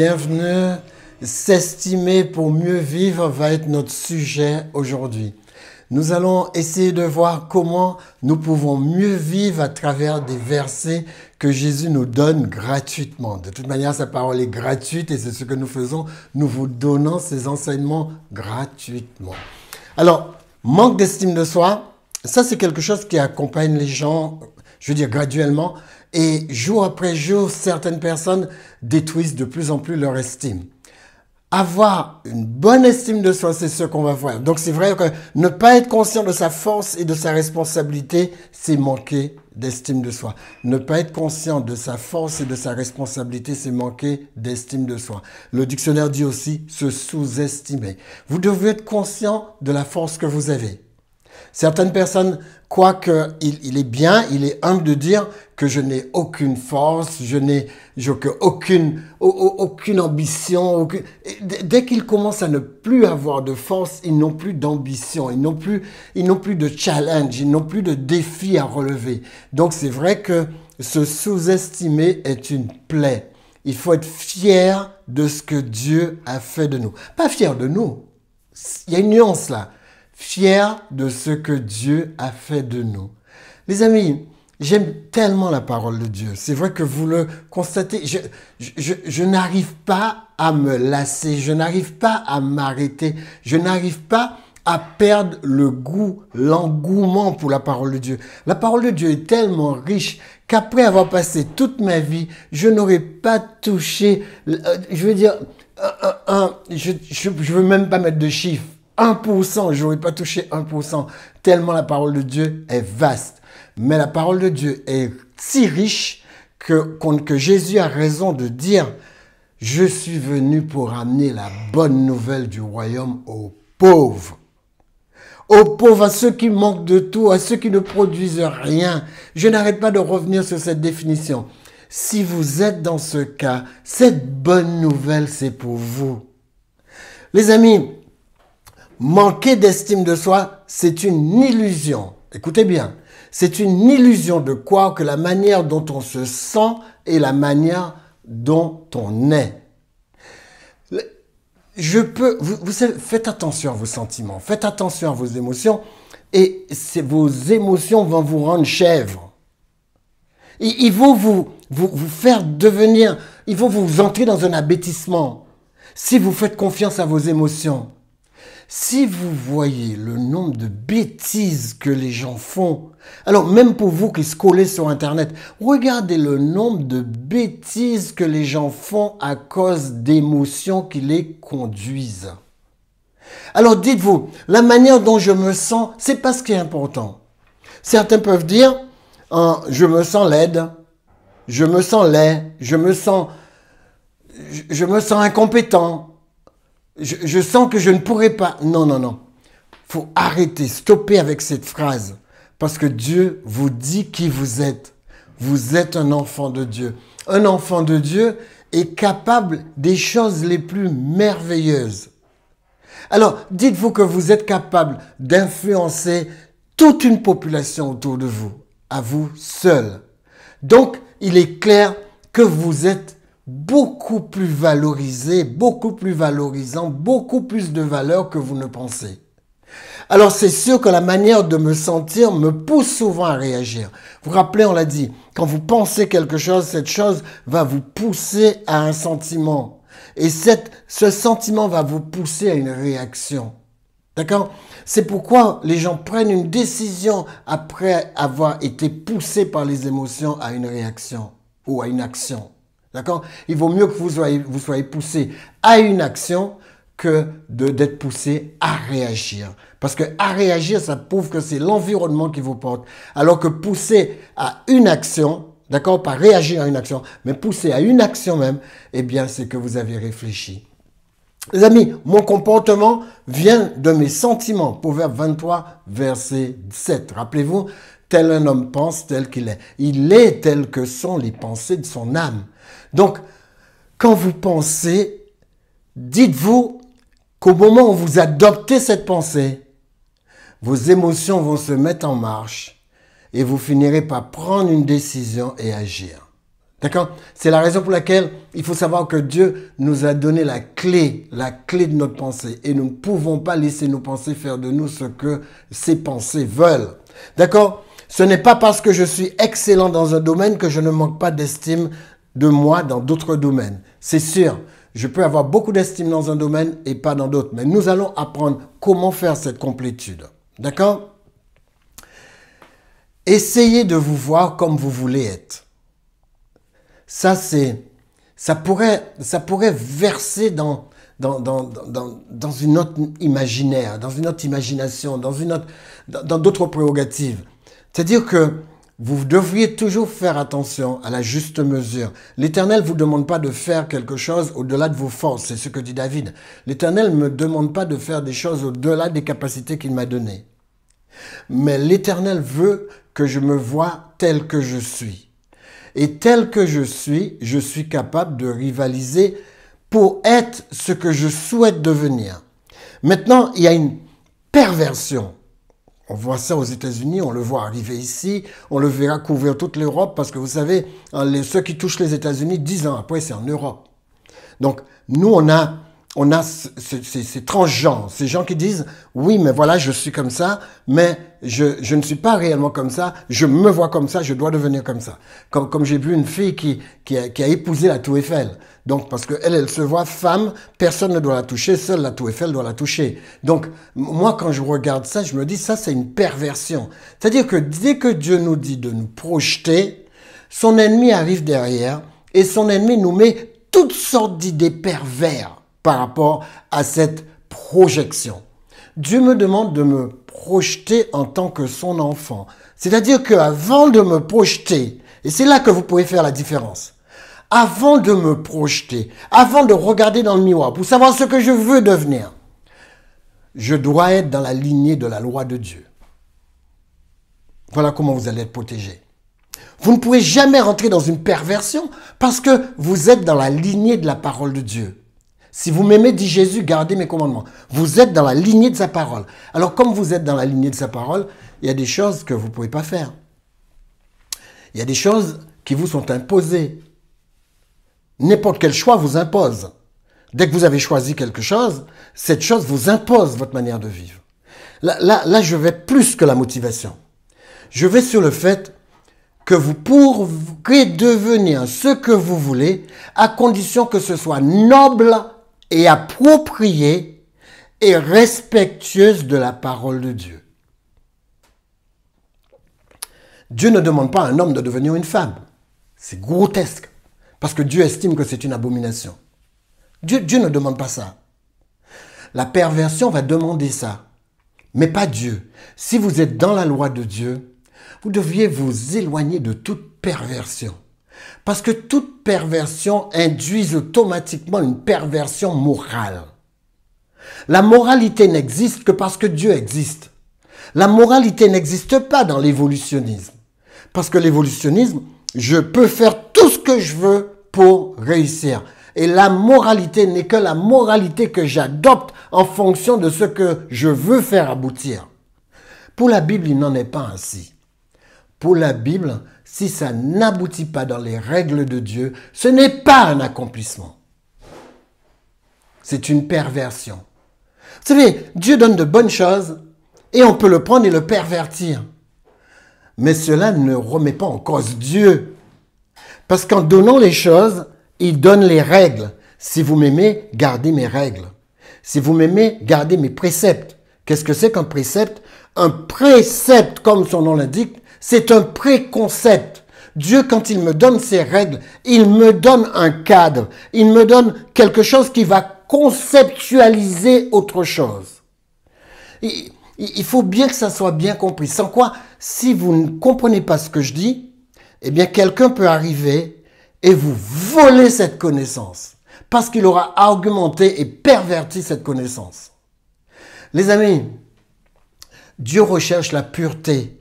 bienvenue. S'estimer pour mieux vivre va être notre sujet aujourd'hui. Nous allons essayer de voir comment nous pouvons mieux vivre à travers des versets que Jésus nous donne gratuitement. De toute manière, sa parole est gratuite et c'est ce que nous faisons. Nous vous donnons ces enseignements gratuitement. Alors, manque d'estime de soi, ça c'est quelque chose qui accompagne les gens, je veux dire graduellement. Et jour après jour, certaines personnes détruisent de plus en plus leur estime. Avoir une bonne estime de soi, c'est ce qu'on va voir. Donc c'est vrai que ne pas être conscient de sa force et de sa responsabilité, c'est manquer d'estime de soi. Ne pas être conscient de sa force et de sa responsabilité, c'est manquer d'estime de soi. Le dictionnaire dit aussi se sous-estimer. Vous devez être conscient de la force que vous avez. Certaines personnes croient qu'il est bien, il est humble de dire que je n'ai aucune force, je n'ai aucune ambition. Dès qu'ils commencent à ne plus avoir de force, ils n'ont plus d'ambition, ils n'ont plus de challenge, ils n'ont plus de défis à relever. Donc c'est vrai que se sous-estimer est une plaie. Il faut être fier de ce que Dieu a fait de nous. Pas fier de nous, il y a une nuance là. Fier de ce que Dieu a fait de nous. Les amis, j'aime tellement la parole de Dieu. C'est vrai que vous le constatez. Je n'arrive pas à me lasser. Je n'arrive pas à m'arrêter. Je n'arrive pas à perdre le goût, l'engouement pour la parole de Dieu. La parole de Dieu est tellement riche qu'après avoir passé toute ma vie, je n'aurais pas touché, je veux dire, je veux même pas mettre de chiffres. 1%, je n'aurais pas touché 1%, tellement la parole de Dieu est vaste. Mais la parole de Dieu est si riche que Jésus a raison de dire « Je suis venu pour amener la bonne nouvelle du royaume aux pauvres. » Aux pauvres, à ceux qui manquent de tout, à ceux qui ne produisent rien. Je n'arrête pas de revenir sur cette définition. Si vous êtes dans ce cas, cette bonne nouvelle, c'est pour vous. Les amis, manquer d'estime de soi, c'est une illusion. Écoutez bien, c'est une illusion de croire que la manière dont on se sent est la manière dont on est. Vous savez, faites attention à vos sentiments, faites attention à vos émotions et vos émotions vont vous rendre chèvre. Ils vont vous faire devenir, ils vont vous entrer dans un abêtissement si vous faites confiance à vos émotions. Si vous voyez le nombre de bêtises que les gens font, alors même pour vous qui scrollez sur Internet, regardez le nombre de bêtises que les gens font à cause d'émotions qui les conduisent. Alors dites-vous, la manière dont je me sens, c'est pas ce qui est important. Certains peuvent dire, je me sens laide, je me sens laid, je me sens incompétent. Je sens que je ne pourrai pas. Non, non, non. Faut arrêter, stopper avec cette phrase. Parce que Dieu vous dit qui vous êtes. Vous êtes un enfant de Dieu. Un enfant de Dieu est capable des choses les plus merveilleuses. Alors, dites-vous que vous êtes capable d'influencer toute une population autour de vous, à vous seul. Donc, il est clair que vous êtes beaucoup plus valorisé, beaucoup plus valorisant, beaucoup plus de valeur que vous ne pensez. Alors c'est sûr que la manière de me sentir me pousse souvent à réagir. Vous vous rappelez, on l'a dit, quand vous pensez quelque chose, cette chose va vous pousser à un sentiment. Et ce sentiment va vous pousser à une réaction. D'accord? C'est pourquoi les gens prennent une décision après avoir été poussés par les émotions à une réaction ou à une action. D'accord? Il vaut mieux que vous soyez poussé à une action que d'être poussé à réagir. Parce que à réagir, ça prouve que c'est l'environnement qui vous porte. Alors que pousser à une action, d'accord, pas réagir à une action, mais pousser à une action même, eh bien, c'est que vous avez réfléchi. Les amis, mon comportement vient de mes sentiments. Proverbe 23, verset 7. Rappelez-vous, tel un homme pense, tel qu'il est. Il est tel que sont les pensées de son âme. Donc, quand vous pensez, dites-vous qu'au moment où vous adoptez cette pensée, vos émotions vont se mettre en marche et vous finirez par prendre une décision et agir. D'accord? C'est la raison pour laquelle il faut savoir que Dieu nous a donné la clé de notre pensée. Et nous ne pouvons pas laisser nos pensées faire de nous ce que ces pensées veulent. D'accord? Ce n'est pas parce que je suis excellent dans un domaine que je ne manque pas d'estime de moi dans d'autres domaines. C'est sûr, je peux avoir beaucoup d'estime dans un domaine et pas dans d'autres. Mais nous allons apprendre comment faire cette complétude. D'accord? Essayez de vous voir comme vous voulez être. Ça pourrait verser dans une autre imaginaire, dans une autre imagination, dans d'autres prérogatives. C'est-à-dire que vous devriez toujours faire attention à la juste mesure. L'Éternel ne vous demande pas de faire quelque chose au-delà de vos forces, c'est ce que dit David. L'Éternel ne me demande pas de faire des choses au-delà des capacités qu'il m'a données. Mais l'Éternel veut que je me voie tel que je suis. Et tel que je suis capable de rivaliser pour être ce que je souhaite devenir. Maintenant, il y a une perversion. On voit ça aux États-Unis, on le voit arriver ici, on le verra couvrir toute l'Europe parce que vous savez, ceux qui touchent les États-Unis, 10 ans après, c'est en Europe. Donc, nous, on a ces transgenres, ces gens qui disent « Oui, mais voilà, je suis comme ça, mais je ne suis pas réellement comme ça, je me vois comme ça, je dois devenir comme ça. » Comme j'ai vu une fille qui a épousé la Tour Eiffel. Donc, parce qu'elle, elle se voit femme, personne ne doit la toucher, seule la Tour Eiffel doit la toucher. Donc, moi, quand je regarde ça, je me dis, ça, c'est une perversion. C'est-à-dire que dès que Dieu nous dit de nous projeter, son ennemi arrive derrière et son ennemi nous met toutes sortes d'idées perverses par rapport à cette projection. Dieu me demande de me projeter en tant que son enfant. C'est-à-dire qu'avant de me projeter, et c'est là que vous pouvez faire la différence, avant de me projeter, avant de regarder dans le miroir pour savoir ce que je veux devenir, je dois être dans la lignée de la loi de Dieu. Voilà comment vous allez être protégé. Vous ne pouvez jamais rentrer dans une perversion parce que vous êtes dans la lignée de la parole de Dieu. Si vous m'aimez, dit Jésus, gardez mes commandements. Vous êtes dans la lignée de sa parole. Alors, comme vous êtes dans la lignée de sa parole, il y a des choses que vous ne pouvez pas faire. Il y a des choses qui vous sont imposées. N'importe quel choix vous impose. Dès que vous avez choisi quelque chose, cette chose vous impose votre manière de vivre. Là, je vais plus que la motivation. Je vais sur le fait que vous pourrez devenir ce que vous voulez à condition que ce soit noble et appropriée et respectueuse de la parole de Dieu. Dieu ne demande pas à un homme de devenir une femme. C'est grotesque. Parce que Dieu estime que c'est une abomination. Dieu ne demande pas ça. La perversion va demander ça. Mais pas Dieu. Si vous êtes dans la loi de Dieu, vous devriez vous éloigner de toute perversion. Parce que toute perversion induit automatiquement une perversion morale. La moralité n'existe que parce que Dieu existe. La moralité n'existe pas dans l'évolutionnisme. Parce que l'évolutionnisme, je peux faire tout ce que je veux pour réussir. Et la moralité n'est que la moralité que j'adopte en fonction de ce que je veux faire aboutir. Pour la Bible, il n'en est pas ainsi. Pour la Bible, si ça n'aboutit pas dans les règles de Dieu, ce n'est pas un accomplissement. C'est une perversion. Vous savez, Dieu donne de bonnes choses et on peut le prendre et le pervertir. Mais cela ne remet pas en cause Dieu. Parce qu'en donnant les choses, il donne les règles. Si vous m'aimez, gardez mes règles. Si vous m'aimez, gardez mes préceptes. Qu'est-ce que c'est qu'un précepte? Un précepte, comme son nom l'indique, c'est un préconcept. Dieu, quand il me donne ses règles, il me donne un cadre. Il me donne quelque chose qui va conceptualiser autre chose. Il faut bien que ça soit bien compris. Sans quoi, si vous ne comprenez pas ce que je dis, eh bien, quelqu'un peut arriver et vous voler cette connaissance. Parce qu'il aura argumenté et perverti cette connaissance. Les amis, Dieu recherche la pureté.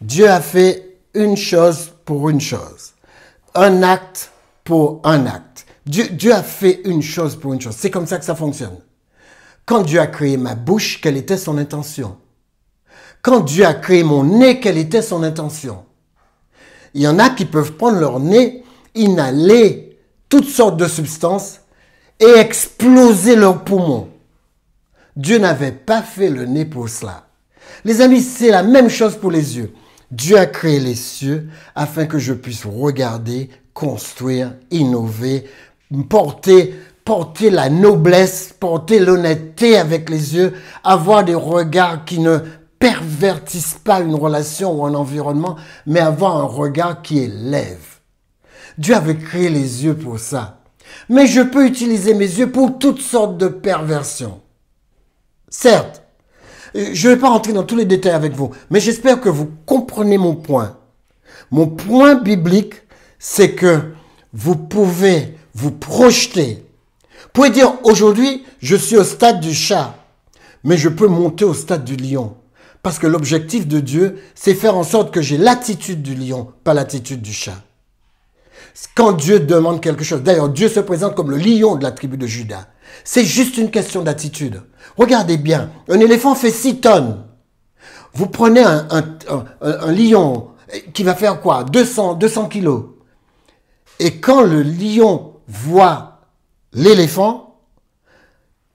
Dieu a fait une chose pour une chose. Un acte pour un acte. Dieu a fait une chose pour une chose. C'est comme ça que ça fonctionne. Quand Dieu a créé ma bouche, quelle était son intention? Quand Dieu a créé mon nez, quelle était son intention? Il y en a qui peuvent prendre leur nez inhaler toutes sortes de substances et exploser leurs poumons. Dieu n'avait pas fait le nez pour cela. Les amis, c'est la même chose pour les yeux. Dieu a créé les cieux afin que je puisse regarder, construire, innover, porter la noblesse, porter l'honnêteté avec les yeux, avoir des regards qui ne pervertissent pas une relation ou un environnement, mais avoir un regard qui élève. Dieu avait créé les yeux pour ça. Mais je peux utiliser mes yeux pour toutes sortes de perversions. Certes, je ne vais pas rentrer dans tous les détails avec vous, mais j'espère que vous comprenez mon point. Mon point biblique, c'est que vous pouvez vous projeter. Vous pouvez dire, aujourd'hui, je suis au stade du chat, mais je peux monter au stade du lion. Parce que l'objectif de Dieu, c'est faire en sorte que j'ai l'attitude du lion, pas l'attitude du chat. Quand Dieu demande quelque chose, d'ailleurs, Dieu se présente comme le lion de la tribu de Juda. C'est juste une question d'attitude. Regardez bien, un éléphant fait 6 tonnes. Vous prenez un lion qui va faire quoi? 200 kilos. Et quand le lion voit l'éléphant,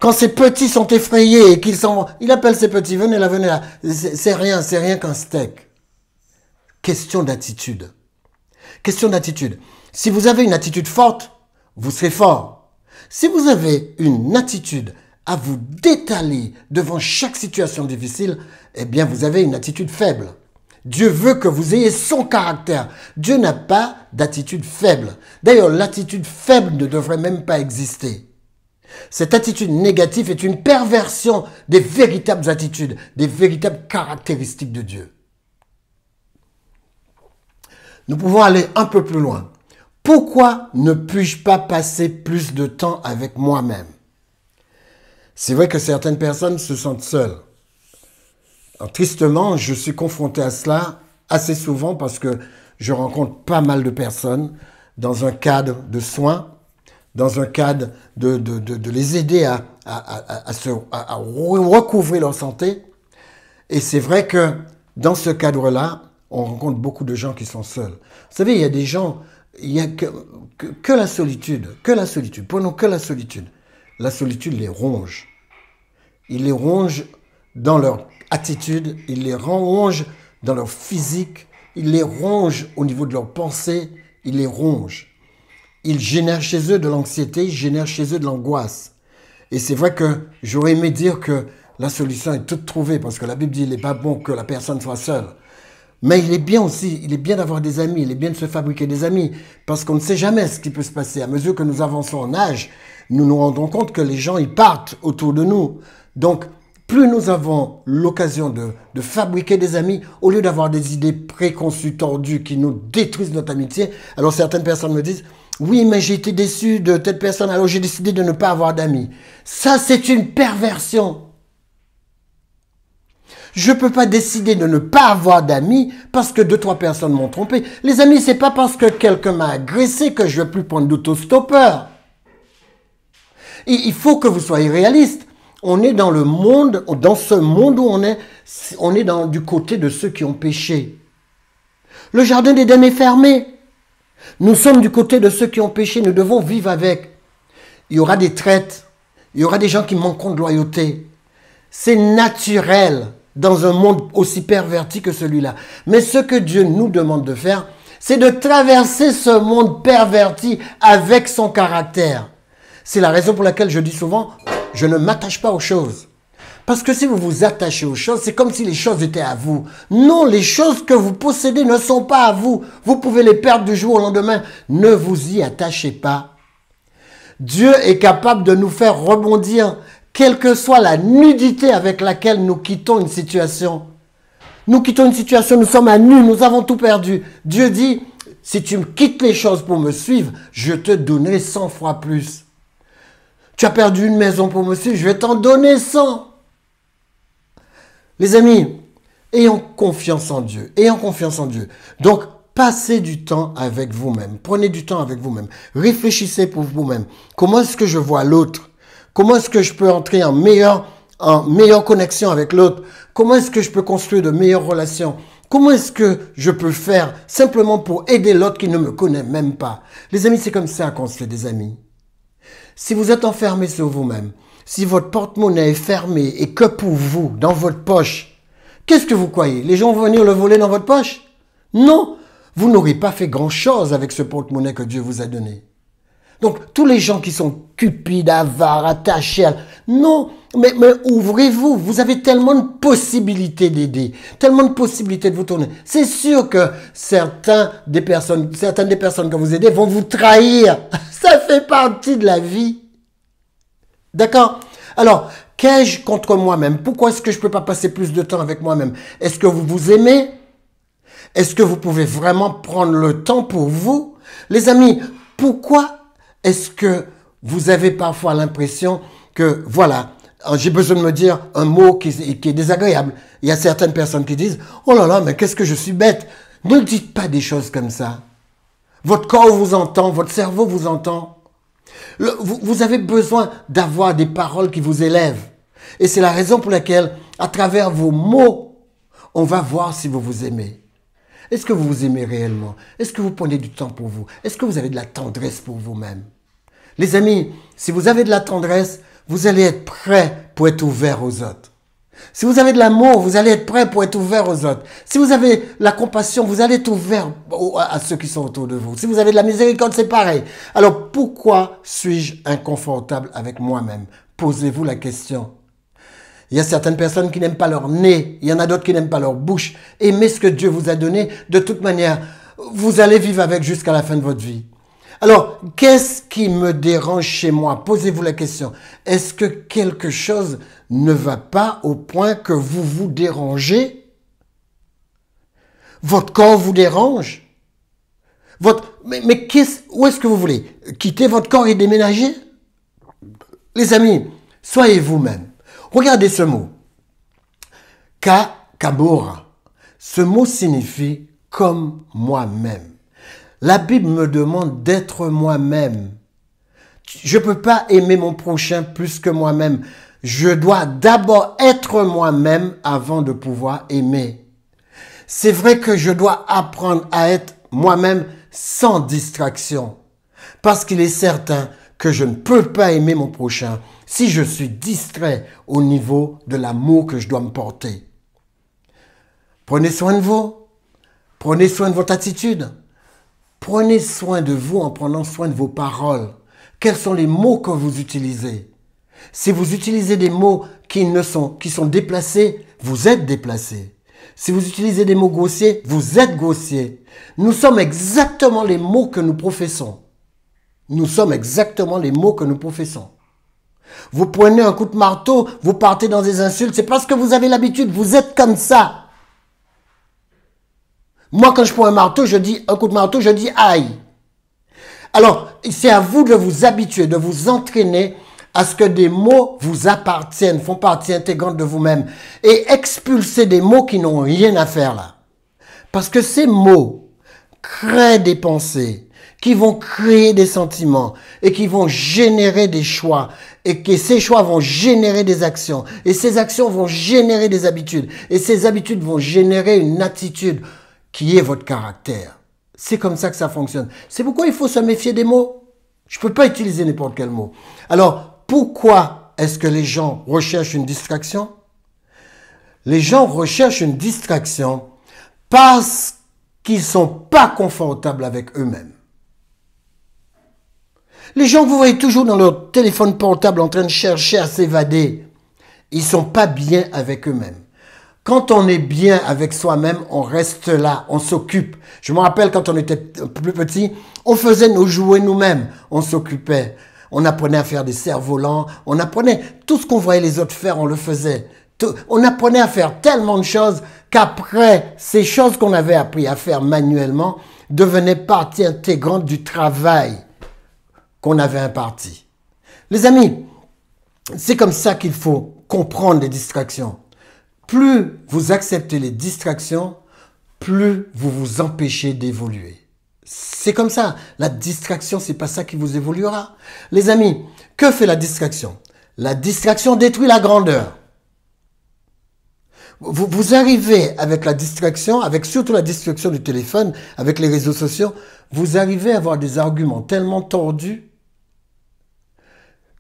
quand ses petits sont effrayés et qu'ils sont... Il appelle ses petits, venez là. C'est rien qu'un steak. Question d'attitude. Question d'attitude. Si vous avez une attitude forte, vous serez fort. Si vous avez une attitude à vous détaler devant chaque situation difficile, eh bien vous avez une attitude faible. Dieu veut que vous ayez son caractère. Dieu n'a pas d'attitude faible. D'ailleurs, l'attitude faible ne devrait même pas exister. Cette attitude négative est une perversion des véritables attitudes, des véritables caractéristiques de Dieu. Nous pouvons aller un peu plus loin. Pourquoi ne puis-je pas passer plus de temps avec moi-même? C'est vrai que certaines personnes se sentent seules. Alors, tristement, je suis confronté à cela assez souvent parce que je rencontre pas mal de personnes dans un cadre de soins, dans un cadre de les aider à recouvrer leur santé. Et c'est vrai que dans ce cadre-là, on rencontre beaucoup de gens qui sont seuls. Vous savez, il y a des gens, il n'y a que la solitude, prenons que la solitude. La solitude les ronge. Il les ronge dans leur attitude, il les ronge dans leur physique, il les ronge au niveau de leur pensée, il les ronge. Il génère chez eux de l'anxiété, il génère chez eux de l'angoisse. Et c'est vrai que j'aurais aimé dire que la solution est toute trouvée, parce que la Bible dit qu'il n'est pas bon que la personne soit seule. Mais il est bien aussi, il est bien d'avoir des amis, il est bien de se fabriquer des amis, parce qu'on ne sait jamais ce qui peut se passer. À mesure que nous avançons en âge, nous nous rendons compte que les gens, ils partent autour de nous. Donc, plus nous avons l'occasion de fabriquer des amis, au lieu d'avoir des idées préconçues, tordues, qui nous détruisent notre amitié, alors certaines personnes me disent, oui, mais j'ai été déçu de telle personne, alors j'ai décidé de ne pas avoir d'amis. Ça, c'est une perversion. Je ne peux pas décider de ne pas avoir d'amis parce que 2-3 personnes m'ont trompé. Les amis, c'est pas parce que quelqu'un m'a agressé que je ne vais plus prendre d'autostoppeur. Il faut que vous soyez réaliste. On est dans le monde, dans ce monde où on est du côté de ceux qui ont péché. Le jardin d'Éden est fermé. Nous sommes du côté de ceux qui ont péché, nous devons vivre avec. Il y aura des traites, il y aura des gens qui manqueront de loyauté. C'est naturel dans un monde aussi perverti que celui-là. Mais ce que Dieu nous demande de faire, c'est de traverser ce monde perverti avec son caractère. C'est la raison pour laquelle je dis souvent, je ne m'attache pas aux choses. Parce que si vous vous attachez aux choses, c'est comme si les choses étaient à vous. Non, les choses que vous possédez ne sont pas à vous. Vous pouvez les perdre du jour au lendemain. Ne vous y attachez pas. Dieu est capable de nous faire rebondir, quelle que soit la nudité avec laquelle nous quittons une situation. Nous quittons une situation, nous sommes à nu, nous avons tout perdu. Dieu dit, si tu me quittes les choses pour me suivre, je te donnerai 100 fois plus. Tu as perdu une maison pour me suivre, je vais t'en donner 100. Les amis, ayons confiance en Dieu. Ayons confiance en Dieu. Donc, passez du temps avec vous-même. Prenez du temps avec vous-même. Réfléchissez pour vous-même. Comment est-ce que je vois l'autre? Comment est-ce que je peux entrer en meilleure connexion avec l'autre? Comment est-ce que je peux construire de meilleures relations? Comment est-ce que je peux faire simplement pour aider l'autre qui ne me connaît même pas? Les amis, c'est comme ça qu'on se fait des amis. Si vous êtes enfermé sur vous-même, si votre porte-monnaie est fermé et que pour vous, dans votre poche, qu'est-ce que vous croyez? Les gens vont venir le voler dans votre poche? Non, vous n'aurez pas fait grand-chose avec ce porte-monnaie que Dieu vous a donné. Donc, tous les gens qui sont cupides, avares, attachés, non, mais ouvrez-vous. Vous avez tellement de possibilités d'aider, tellement de possibilités de vous tourner. C'est sûr que certaines des personnes que vous aidez vont vous trahir. Ça fait partie de la vie. D'accord? Alors, qu'ai-je contre moi-même? Pourquoi est-ce que je ne peux pas passer plus de temps avec moi-même? Est-ce que vous vous aimez? Est-ce que vous pouvez vraiment prendre le temps pour vous? Les amis, pourquoi est-ce que vous avez parfois l'impression que, voilà, j'ai besoin de me dire un mot qui est désagréable. Il y a certaines personnes qui disent, oh là là, mais qu'est-ce que je suis bête. Ne dites pas des choses comme ça. Votre corps vous entend, votre cerveau vous entend. Vous avez besoin d'avoir des paroles qui vous élèvent. Et c'est la raison pour laquelle, à travers vos mots, on va voir si vous vous aimez. Est-ce que vous vous aimez réellement? Est-ce que vous prenez du temps pour vous? Est-ce que vous avez de la tendresse pour vous-même? Les amis, si vous avez de la tendresse, vous allez être prêt pour être ouvert aux autres. Si vous avez de l'amour, vous allez être prêt pour être ouvert aux autres. Si vous avez la compassion, vous allez être ouvert à ceux qui sont autour de vous. Si vous avez de la miséricorde, c'est pareil. Alors, pourquoi suis-je inconfortable avec moi-même? Posez-vous la question. Il y a certaines personnes qui n'aiment pas leur nez. Il y en a d'autres qui n'aiment pas leur bouche. Aimez ce que Dieu vous a donné. De toute manière, vous allez vivre avec jusqu'à la fin de votre vie. Alors, qu'est-ce qui me dérange chez moi? Posez-vous la question. Est-ce que quelque chose ne va pas au point que vous vous dérangez? Votre corps vous dérange? Mais où est-ce que vous voulez? Quitter votre corps et déménager? Les amis, soyez vous-même. Regardez ce mot. Kabora. Ce mot signifie comme moi-même. La Bible me demande d'être moi-même. Je ne peux pas aimer mon prochain plus que moi-même. Je dois d'abord être moi-même avant de pouvoir aimer. C'est vrai que je dois apprendre à être moi-même sans distraction. Parce qu'il est certain que je ne peux pas aimer mon prochain si je suis distrait au niveau de l'amour que je dois me porter. Prenez soin de vous. Prenez soin de votre attitude. Prenez soin de vous en prenant soin de vos paroles. Quels sont les mots que vous utilisez? Si vous utilisez des mots qui sont déplacés, vous êtes déplacé. Si vous utilisez des mots grossiers, vous êtes grossier. Nous sommes exactement les mots que nous professons. Nous sommes exactement les mots que nous professons. Vous prenez un coup de marteau, vous partez dans des insultes, c'est parce que vous avez l'habitude, vous êtes comme ça. Moi, quand je prends un coup de marteau, je dis aïe. Alors, c'est à vous de vous habituer, de vous entraîner à ce que des mots vous appartiennent, font partie intégrante de vous-même. Et expulser des mots qui n'ont rien à faire là. Parce que ces mots créent des pensées, qui vont créer des sentiments et qui vont générer des choix et que ces choix vont générer des actions et ces actions vont générer des habitudes et ces habitudes vont générer une attitude qui est votre caractère. C'est comme ça que ça fonctionne. C'est pourquoi il faut se méfier des mots. Je ne peux pas utiliser n'importe quel mot. Alors, pourquoi est-ce que les gens recherchent une distraction? Les gens recherchent une distraction parce qu'ils ne sont pas confortables avec eux-mêmes. Les gens que vous voyez toujours dans leur téléphone portable en train de chercher à s'évader, ils ne sont pas bien avec eux-mêmes. Quand on est bien avec soi-même, on reste là, on s'occupe. Je me rappelle quand on était plus petit, on faisait nos jouets nous-mêmes, on s'occupait. On apprenait à faire des cerfs-volants, on apprenait tout ce qu'on voyait les autres faire, on le faisait. On apprenait à faire tellement de choses qu'après, ces choses qu'on avait appris à faire manuellement devenaient partie intégrante du travail qu'on avait imparti. Les amis, c'est comme ça qu'il faut comprendre les distractions. Plus vous acceptez les distractions, plus vous vous empêchez d'évoluer. C'est comme ça. La distraction, c'est pas ça qui vous évoluera. Les amis, que fait la distraction? La distraction détruit la grandeur. Vous arrivez avec la distraction, avec surtout la distraction du téléphone, avec les réseaux sociaux, vous arrivez à avoir des arguments tellement tordus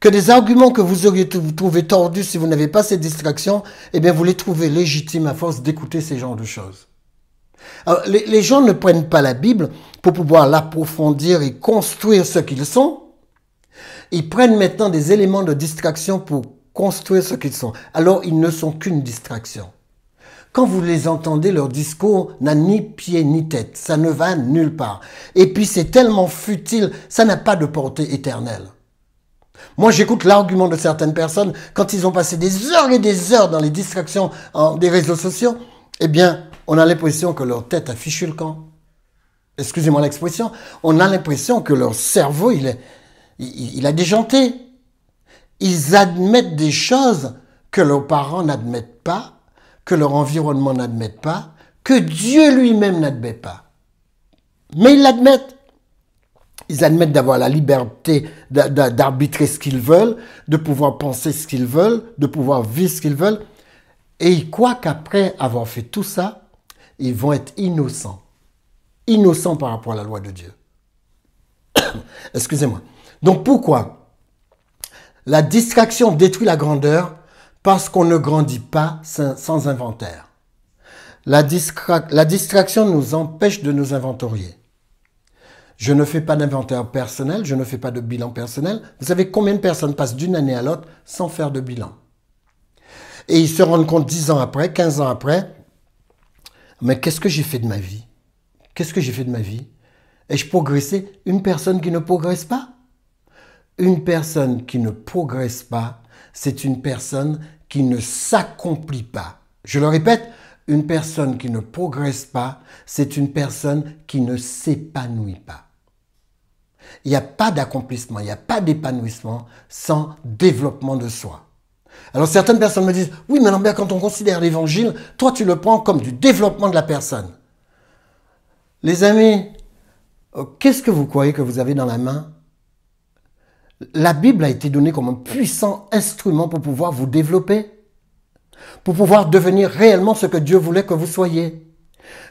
que des arguments que vous auriez trouvé tordus si vous n'avez pas cette distraction, eh bien vous les trouvez légitimes à force d'écouter ces genres de choses. Alors, les gens ne prennent pas la Bible pour pouvoir l'approfondir et construire ce qu'ils sont. Ils prennent maintenant des éléments de distraction pour construire ce qu'ils sont. Alors, ils ne sont qu'une distraction. Quand vous les entendez, leur discours n'a ni pied ni tête. Ça ne va nulle part. Et puis, c'est tellement futile, ça n'a pas de portée éternelle. Moi, j'écoute l'argument de certaines personnes quand ils ont passé des heures et des heures dans les distractions des réseaux sociaux. Eh bien, on a l'impression que leur tête a fichu le camp. Excusez-moi l'expression. On a l'impression que leur cerveau, il a déjanté. Ils admettent des choses que leurs parents n'admettent pas, que leur environnement n'admet pas, que Dieu lui-même n'admet pas. Mais ils l'admettent. Ils admettent d'avoir la liberté d'arbitrer ce qu'ils veulent, de pouvoir penser ce qu'ils veulent, de pouvoir vivre ce qu'ils veulent. Et ils croient qu'après avoir fait tout ça, ils vont être innocents. Innocents par rapport à la loi de Dieu. Excusez-moi. Donc pourquoi? La distraction détruit la grandeur parce qu'on ne grandit pas sans inventaire. La distraction nous empêche de nous inventorier. Je ne fais pas d'inventaire personnel, je ne fais pas de bilan personnel. Vous savez combien de personnes passent d'une année à l'autre sans faire de bilan? Et ils se rendent compte 10 ans après, 15 ans après, mais qu'est-ce que j'ai fait de ma vie? Qu'est-ce que j'ai fait de ma vie? Ai-je progressé? Une personne qui ne progresse pas? Une personne qui ne progresse pas, c'est une personne qui ne s'accomplit pas. Je le répète, une personne qui ne progresse pas, c'est une personne qui ne s'épanouit pas. Il n'y a pas d'accomplissement, il n'y a pas d'épanouissement sans développement de soi. Alors certaines personnes me disent, oui mais Lambert, quand on considère l'évangile, toi tu le prends comme du développement de la personne. Les amis, qu'est-ce que vous croyez que vous avez dans la main? La Bible a été donnée comme un puissant instrument pour pouvoir vous développer, pour pouvoir devenir réellement ce que Dieu voulait que vous soyez.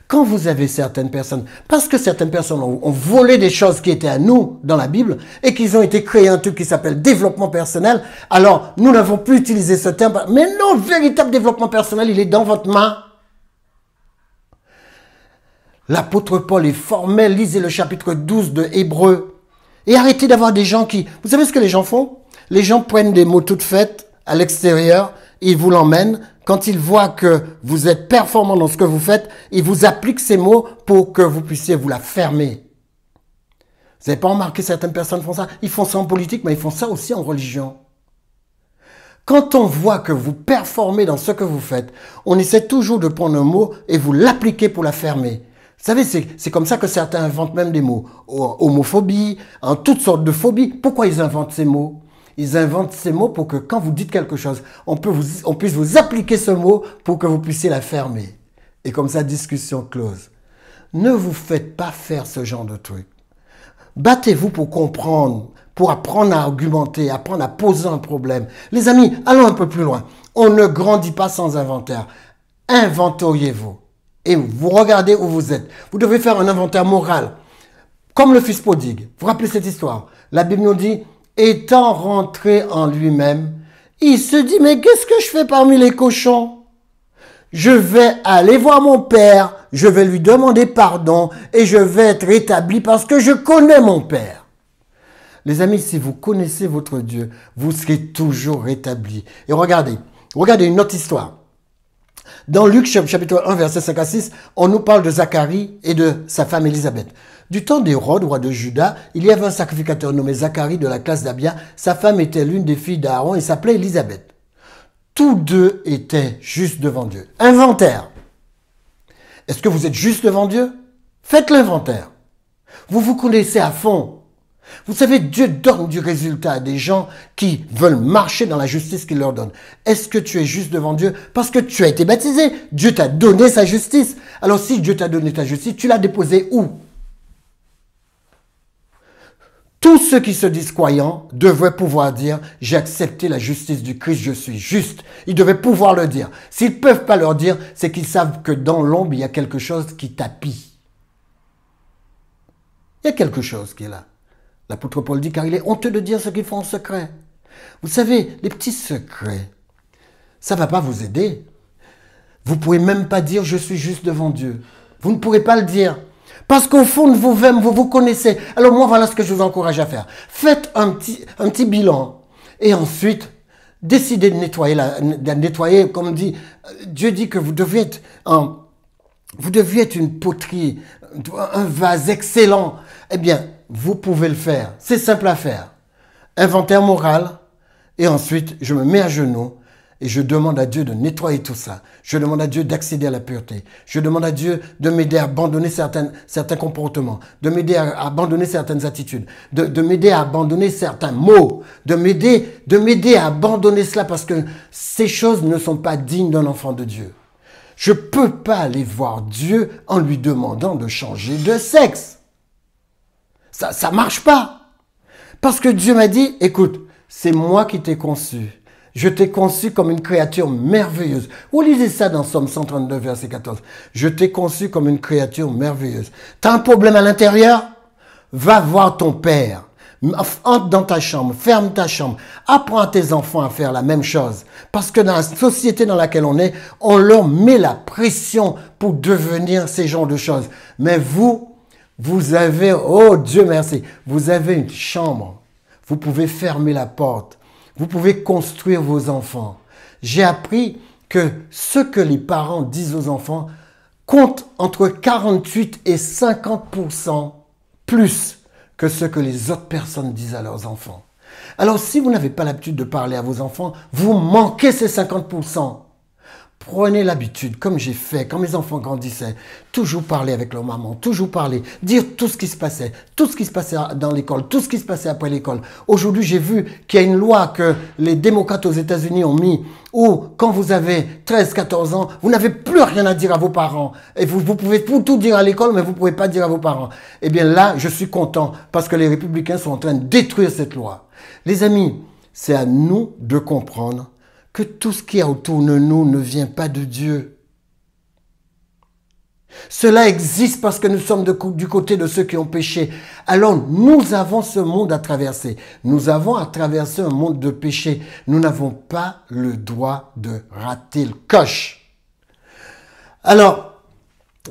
Quand vous avez certaines personnes, parce que certaines personnes ont volé des choses qui étaient à nous dans la Bible et qu'ils ont été créés un truc qui s'appelle développement personnel, alors nous n'avons plus utilisé ce terme. Mais non, le véritable développement personnel, il est dans votre main. L'apôtre Paul est formel, lisez le chapitre 12 de Hébreux. Et arrêtez d'avoir des gens qui... Vous savez ce que les gens font? Les gens prennent des mots toutes faites à l'extérieur, ils vous l'emmènent. Quand ils voient que vous êtes performant dans ce que vous faites, ils vous appliquent ces mots pour que vous puissiez vous la fermer. Vous n'avez pas remarqué, certaines personnes font ça? Ils font ça en politique, mais ils font ça aussi en religion. Quand on voit que vous performez dans ce que vous faites, on essaie toujours de prendre un mot et vous l'appliquer pour la fermer. Vous savez, c'est comme ça que certains inventent même des mots. Homophobie, en toutes sortes de phobies. Pourquoi ils inventent ces mots? Ils inventent ces mots pour que quand vous dites quelque chose, on puisse vous appliquer ce mot pour que vous puissiez la fermer. Et comme ça, discussion close. Ne vous faites pas faire ce genre de truc. Battez-vous pour comprendre, pour apprendre à argumenter, apprendre à poser un problème. Les amis, allons un peu plus loin. On ne grandit pas sans inventaire. Inventoriez-vous. Et vous regardez où vous êtes. Vous devez faire un inventaire moral. Comme le fils prodigue. Vous vous rappelez cette histoire? La Bible nous dit, étant rentré en lui-même, il se dit, mais qu'est-ce que je fais parmi les cochons? Je vais aller voir mon père, je vais lui demander pardon et je vais être rétabli parce que je connais mon père. Les amis, si vous connaissez votre Dieu, vous serez toujours rétabli. Et regardez une autre histoire. Dans Luc chapitre 1, verset 5 à 6, on nous parle de Zacharie et de sa femme Élisabeth. Du temps d'Hérode, roi de Juda, il y avait un sacrificateur nommé Zacharie de la classe d'Abia. Sa femme était l'une des filles d'Aaron et s'appelait Élisabeth. Tous deux étaient justes devant Dieu. Inventaire. Est-ce que vous êtes juste devant Dieu? Faites l'inventaire. Vous vous connaissez à fond. Vous savez, Dieu donne du résultat à des gens qui veulent marcher dans la justice qu'il leur donne. Est-ce que tu es juste devant Dieu? Parce que tu as été baptisé. Dieu t'a donné sa justice. Alors si Dieu t'a donné ta justice, tu l'as déposée où? Tous ceux qui se disent croyants devraient pouvoir dire « J'ai accepté la justice du Christ, je suis juste ». Ils devaient pouvoir le dire. S'ils ne peuvent pas leur dire, c'est qu'ils savent que dans l'ombre, il y a quelque chose qui tapit. Il y a quelque chose qui est là. L'apôtre Paul dit car il est honteux de dire ce qu'ils font en secret. Vous savez, les petits secrets, ça ne va pas vous aider. Vous ne pouvez même pas dire « Je suis juste devant Dieu ». Vous ne pourrez pas le dire. Parce qu'au fond de vous-même, vous vous connaissez. Alors moi, voilà ce que je vous encourage à faire. Faites un petit bilan. Et ensuite, décidez de nettoyer, comme dit, Dieu dit que vous deviez être une poterie, un vase excellent. Eh bien, vous pouvez le faire. C'est simple à faire. Inventaire moral. Et ensuite, je me mets à genoux. Et je demande à Dieu de nettoyer tout ça. Je demande à Dieu d'accéder à la pureté. Je demande à Dieu de m'aider à abandonner certains comportements, de m'aider à abandonner certaines attitudes, de m'aider à abandonner certains mots, de m'aider à abandonner cela parce que ces choses ne sont pas dignes d'un enfant de Dieu. Je ne peux pas aller voir Dieu en lui demandant de changer de sexe. Ça ne marche pas. Parce que Dieu m'a dit, écoute, c'est moi qui t'ai conçu. Je t'ai conçu comme une créature merveilleuse. Vous lisez ça dans Psaume 132, verset 14. Je t'ai conçu comme une créature merveilleuse. Tu as un problème à l'intérieur? Va voir ton père. Entre dans ta chambre, ferme ta chambre. Apprends à tes enfants à faire la même chose. Parce que dans la société dans laquelle on est, on leur met la pression pour devenir ces genres de choses. Mais vous avez, oh Dieu merci, vous avez une chambre. Vous pouvez fermer la porte. Vous pouvez construire vos enfants. J'ai appris que ce que les parents disent aux enfants compte entre 48 et 50% plus que ce que les autres personnes disent à leurs enfants. Alors, si vous n'avez pas l'habitude de parler à vos enfants, vous manquez ces 50%. Prenez l'habitude, comme j'ai fait, quand mes enfants grandissaient, toujours parler avec leur maman, toujours parler, dire tout ce qui se passait dans l'école, tout ce qui se passait après l'école. Aujourd'hui, j'ai vu qu'il y a une loi que les démocrates aux États-Unis ont mis, où quand vous avez 13-14 ans, vous n'avez plus rien à dire à vos parents. Et vous pouvez tout dire à l'école, mais vous ne pouvez pas dire à vos parents. Eh bien là, je suis content, parce que les républicains sont en train de détruire cette loi. Les amis, c'est à nous de comprendre que tout ce qu'il y a autour de nous ne vient pas de Dieu. Cela existe parce que nous sommes du côté de ceux qui ont péché. Alors, nous avons ce monde à traverser. Nous avons à traverser un monde de péché. Nous n'avons pas le droit de rater le coche. Alors,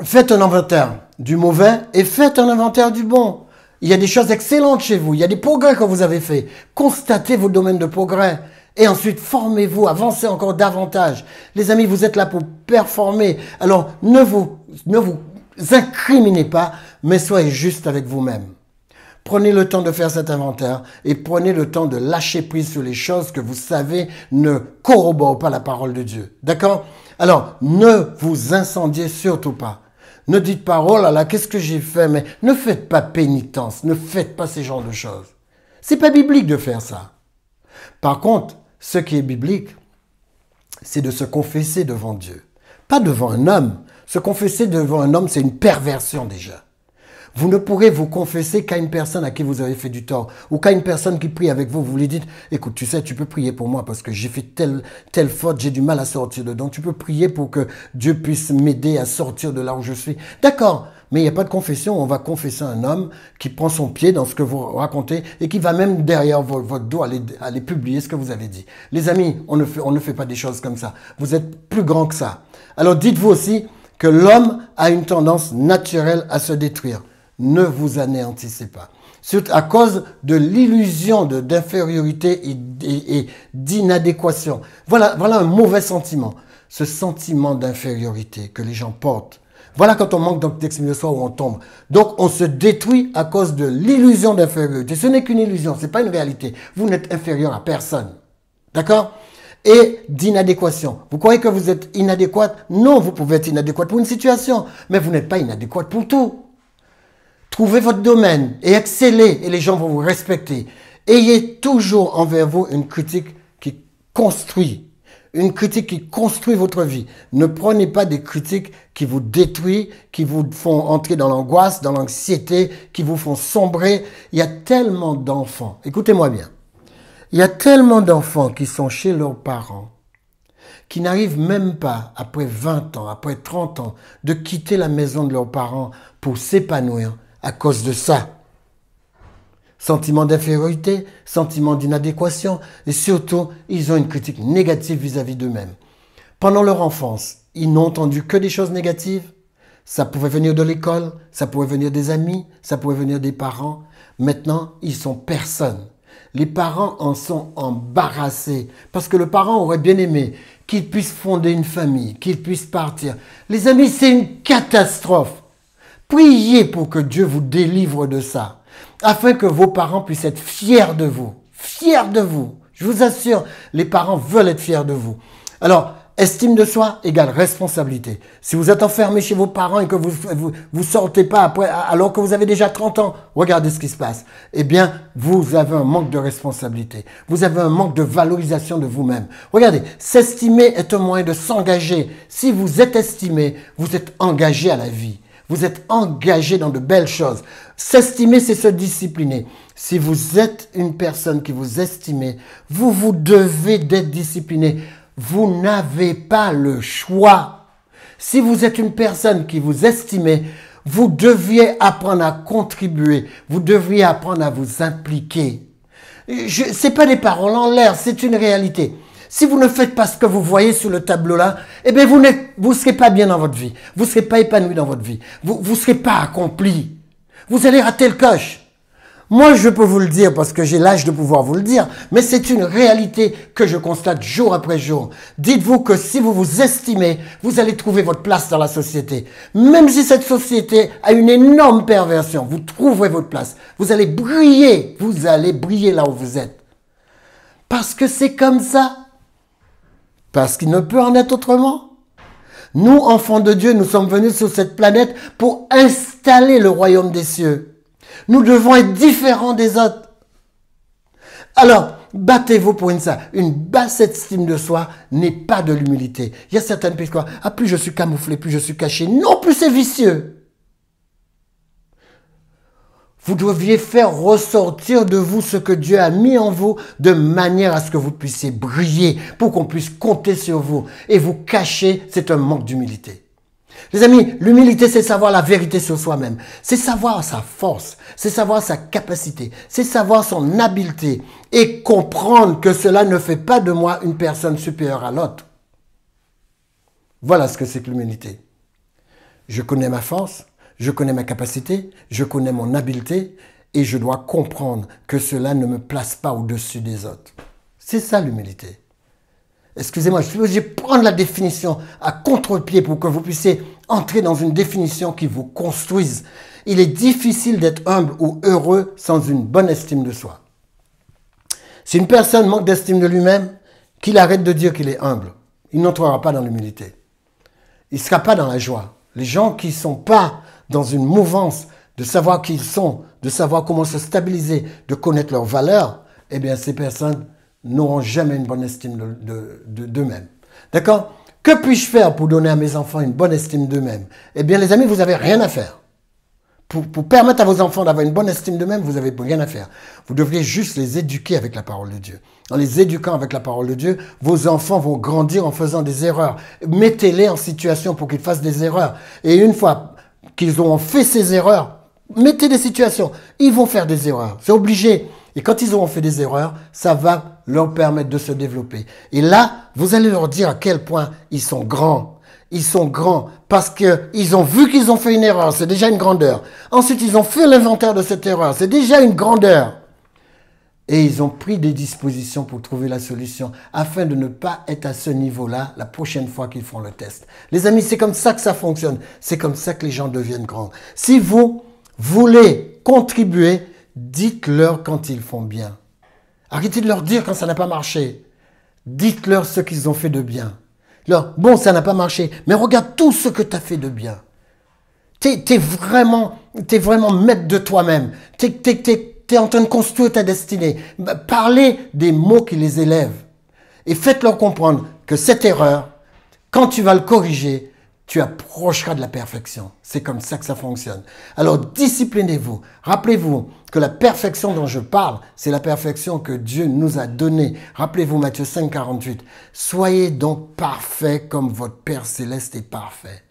faites un inventaire du mauvais et faites un inventaire du bon. Il y a des choses excellentes chez vous. Il y a des progrès que vous avez faits. Constatez vos domaines de progrès. Et ensuite, formez-vous, avancez encore davantage. Les amis, vous êtes là pour performer. Alors, ne vous incriminez pas, mais soyez juste avec vous-même. Prenez le temps de faire cet inventaire et prenez le temps de lâcher prise sur les choses que vous savez ne corroborent pas la parole de Dieu. D'accord? Alors, ne vous incendiez surtout pas. Ne dites pas, oh là là, qu'est-ce que j'ai fait? Mais ne faites pas pénitence, ne faites pas ces genres de choses. C'est pas biblique de faire ça. Par contre, ce qui est biblique, c'est de se confesser devant Dieu. Pas devant un homme. Se confesser devant un homme, c'est une perversion déjà. Vous ne pourrez vous confesser qu'à une personne à qui vous avez fait du tort ou qu'à une personne qui prie avec vous. Vous lui dites, écoute, tu sais, tu peux prier pour moi parce que j'ai fait telle faute, j'ai du mal à sortir dedans. Tu peux prier pour que Dieu puisse m'aider à sortir de là où je suis. D'accord, mais il n'y a pas de confession. On va confesser un homme qui prend son pied dans ce que vous racontez et qui va même derrière votre dos aller publier ce que vous avez dit. Les amis, on ne fait pas des choses comme ça. Vous êtes plus grand que ça. Alors dites-vous aussi que l'homme a une tendance naturelle à se détruire. Ne vous anéantissez pas. Surtout à cause de l'illusion d'infériorité et d'inadéquation. Voilà un mauvais sentiment. Ce sentiment d'infériorité que les gens portent. Voilà quand on manque d'estime de soi où on tombe. Donc on se détruit à cause de l'illusion d'infériorité. Ce n'est qu'une illusion, ce n'est pas une réalité. Vous n'êtes inférieur à personne. D'accord? Et d'inadéquation. Vous croyez que vous êtes inadéquat? Non, vous pouvez être inadéquat pour une situation, mais vous n'êtes pas inadéquat pour tout. Trouvez votre domaine et excellez et les gens vont vous respecter. Ayez toujours envers vous une critique qui construit, Une critique qui construit votre vie. Ne prenez pas des critiques qui vous détruisent, qui vous font entrer dans l'angoisse, dans l'anxiété, qui vous font sombrer. Il y a tellement d'enfants, écoutez-moi bien, il y a tellement d'enfants qui sont chez leurs parents, qui n'arrivent même pas, après 20 ans, après 30 ans, de quitter la maison de leurs parents pour s'épanouir à cause de ça. Sentiment d'infériorité, sentiment d'inadéquation, et surtout, ils ont une critique négative vis-à-vis d'eux-mêmes. Pendant leur enfance, ils n'ont entendu que des choses négatives. Ça pouvait venir de l'école, ça pouvait venir des amis, ça pouvait venir des parents. Maintenant, ils sont personne. Les parents en sont embarrassés parce que le parent aurait bien aimé qu'il puisse fonder une famille, qu'il puisse partir. Les amis, c'est une catastrophe. Priez pour que Dieu vous délivre de ça, afin que vos parents puissent être fiers de vous. Fiers de vous. Je vous assure, les parents veulent être fiers de vous. Alors, estime de soi égale responsabilité. Si vous êtes enfermé chez vos parents et que vous sortez pas après, alors que vous avez déjà 30 ans, regardez ce qui se passe. Eh bien, vous avez un manque de responsabilité. Vous avez un manque de valorisation de vous-même. Regardez, s'estimer est un moyen de s'engager. Si vous êtes estimé, vous êtes engagé à la vie. Vous êtes engagé dans de belles choses. S'estimer, c'est se discipliner. Si vous êtes une personne qui vous estimez, vous vous devez d'être discipliné. Vous n'avez pas le choix. Si vous êtes une personne qui vous estimez, vous deviez apprendre à contribuer. Vous devriez apprendre à vous impliquer. Ce n'est pas des paroles en l'air, c'est une réalité. Si vous ne faites pas ce que vous voyez sur le tableau là, eh bien vous serez pas bien dans votre vie. Vous serez pas épanoui dans votre vie. Vous serez pas accompli. Vous allez rater le coche. Moi, je peux vous le dire parce que j'ai l'âge de pouvoir vous le dire, mais c'est une réalité que je constate jour après jour. Dites-vous que si vous vous estimez, vous allez trouver votre place dans la société. Même si cette société a une énorme perversion, vous trouverez votre place. Vous allez briller là où vous êtes. Parce que c'est comme ça. Parce qu'il ne peut en être autrement. Nous, enfants de Dieu, nous sommes venus sur cette planète pour installer le royaume des cieux. Nous devons être différents des autres. Alors, battez-vous pour une basse estime de soi n'est pas de l'humilité. Il y a certaines personnes qui disent, ah, plus je suis camouflé, plus je suis caché. Non, plus c'est vicieux. Vous deviez faire ressortir de vous ce que Dieu a mis en vous de manière à ce que vous puissiez briller, pour qu'on puisse compter sur vous. Et vous cacher, c'est un manque d'humilité. Les amis, l'humilité, c'est savoir la vérité sur soi-même. C'est savoir sa force, c'est savoir sa capacité, c'est savoir son habileté et comprendre que cela ne fait pas de moi une personne supérieure à l'autre. Voilà ce que c'est que l'humilité. Je connais ma force, je connais ma capacité, je connais mon habileté et je dois comprendre que cela ne me place pas au-dessus des autres. C'est ça l'humilité. Excusez-moi, je suis obligé de prendre la définition à contre-pied pour que vous puissiez entrer dans une définition qui vous construise. Il est difficile d'être humble ou heureux sans une bonne estime de soi. Si une personne manque d'estime de lui-même, qu'il arrête de dire qu'il est humble. Il n'entrera pas dans l'humilité. Il ne sera pas dans la joie. Les gens qui ne sont pas dans une mouvance de savoir qui ils sont, de savoir comment se stabiliser, de connaître leurs valeurs, eh bien ces personnes n'auront jamais une bonne estime d'eux-mêmes. D'accord? Que puis-je faire pour donner à mes enfants une bonne estime d'eux-mêmes? Eh bien, les amis, vous n'avez rien à faire. Pour permettre à vos enfants d'avoir une bonne estime d'eux-mêmes, vous n'avez rien à faire. Vous devriez juste les éduquer avec la parole de Dieu. En les éduquant avec la parole de Dieu, vos enfants vont grandir en faisant des erreurs. Mettez-les en situation pour qu'ils fassent des erreurs. Et une fois qu'ils auront fait ces erreurs, mettez des situations. Ils vont faire des erreurs. C'est obligé. Et quand ils auront fait des erreurs, ça va leur permettre de se développer. Et là, vous allez leur dire à quel point ils sont grands. Ils sont grands parce qu'ils ont vu qu'ils ont fait une erreur. C'est déjà une grandeur. Ensuite, ils ont fait l'inventaire de cette erreur. C'est déjà une grandeur. Et ils ont pris des dispositions pour trouver la solution afin de ne pas être à ce niveau-là la prochaine fois qu'ils font le test. Les amis, c'est comme ça que ça fonctionne. C'est comme ça que les gens deviennent grands. Si vous voulez contribuer, dites-leur quand ils font bien. Arrêtez de leur dire quand ça n'a pas marché. Dites-leur ce qu'ils ont fait de bien. Bon, ça n'a pas marché, mais regarde tout ce que tu as fait de bien. T'es vraiment maître de toi-même. T'es en train de construire ta destinée. Parlez des mots qui les élèvent. Et faites-leur comprendre que cette erreur, quand tu vas le corriger, tu approcheras de la perfection. C'est comme ça que ça fonctionne. Alors, disciplinez-vous. Rappelez-vous que la perfection dont je parle, c'est la perfection que Dieu nous a donnée. Rappelez-vous Matthieu 5, 48. Soyez donc parfaits comme votre Père céleste est parfait.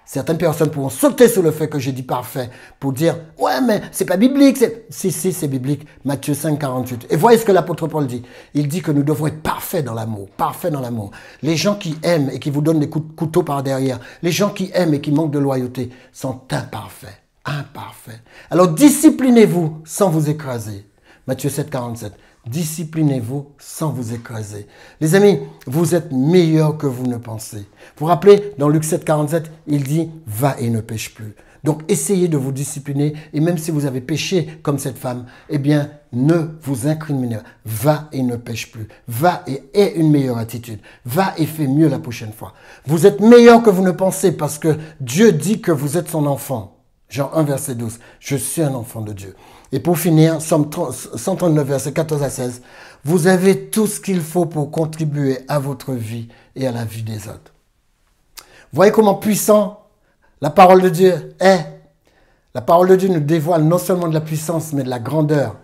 Certaines personnes pourront sauter sur le fait que j'ai dit parfait pour dire « Ouais, mais c'est pas biblique. » Si, c'est biblique. Matthieu 5, 48. Et voyez ce que l'apôtre Paul dit. Il dit que nous devons être parfaits dans l'amour. Parfaits dans l'amour. Les gens qui aiment et qui vous donnent des coups de couteau par derrière, les gens qui aiment et qui manquent de loyauté sont imparfaits. Imparfaits. Alors disciplinez-vous sans vous écraser. Matthieu 7, 47. Disciplinez-vous sans vous écraser. Les amis, vous êtes meilleurs que vous ne pensez. Vous vous rappelez, dans Luc 7, 47, il dit « Va et ne pêche plus ». Donc, essayez de vous discipliner. Et même si vous avez péché comme cette femme, eh bien, ne vous incriminez pas. Va et ne pêche plus. Va et aie une meilleure attitude. Va et fais mieux la prochaine fois. Vous êtes meilleurs que vous ne pensez parce que Dieu dit que vous êtes son enfant. Jean 1, verset 12. Je suis un enfant de Dieu. Et pour finir, Psaume 139, verset 14 à 16. Vous avez tout ce qu'il faut pour contribuer à votre vie et à la vie des autres. Voyez comment puissant la parole de Dieu est. La parole de Dieu nous dévoile non seulement de la puissance, mais de la grandeur.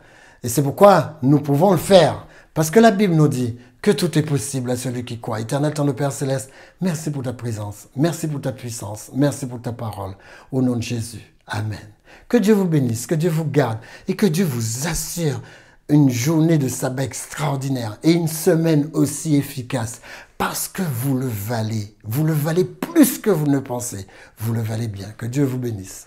Et c'est pourquoi nous pouvons le faire. Parce que la Bible nous dit que tout est possible à celui qui croit. Éternel, ton Père Céleste, merci pour ta présence. Merci pour ta puissance. Merci pour ta parole. Au nom de Jésus. Amen. Que Dieu vous bénisse, que Dieu vous garde et que Dieu vous assure une journée de sabbat extraordinaire et une semaine aussi efficace parce que vous le valez. Vous le valez plus que vous ne pensez. Vous le valez bien. Que Dieu vous bénisse.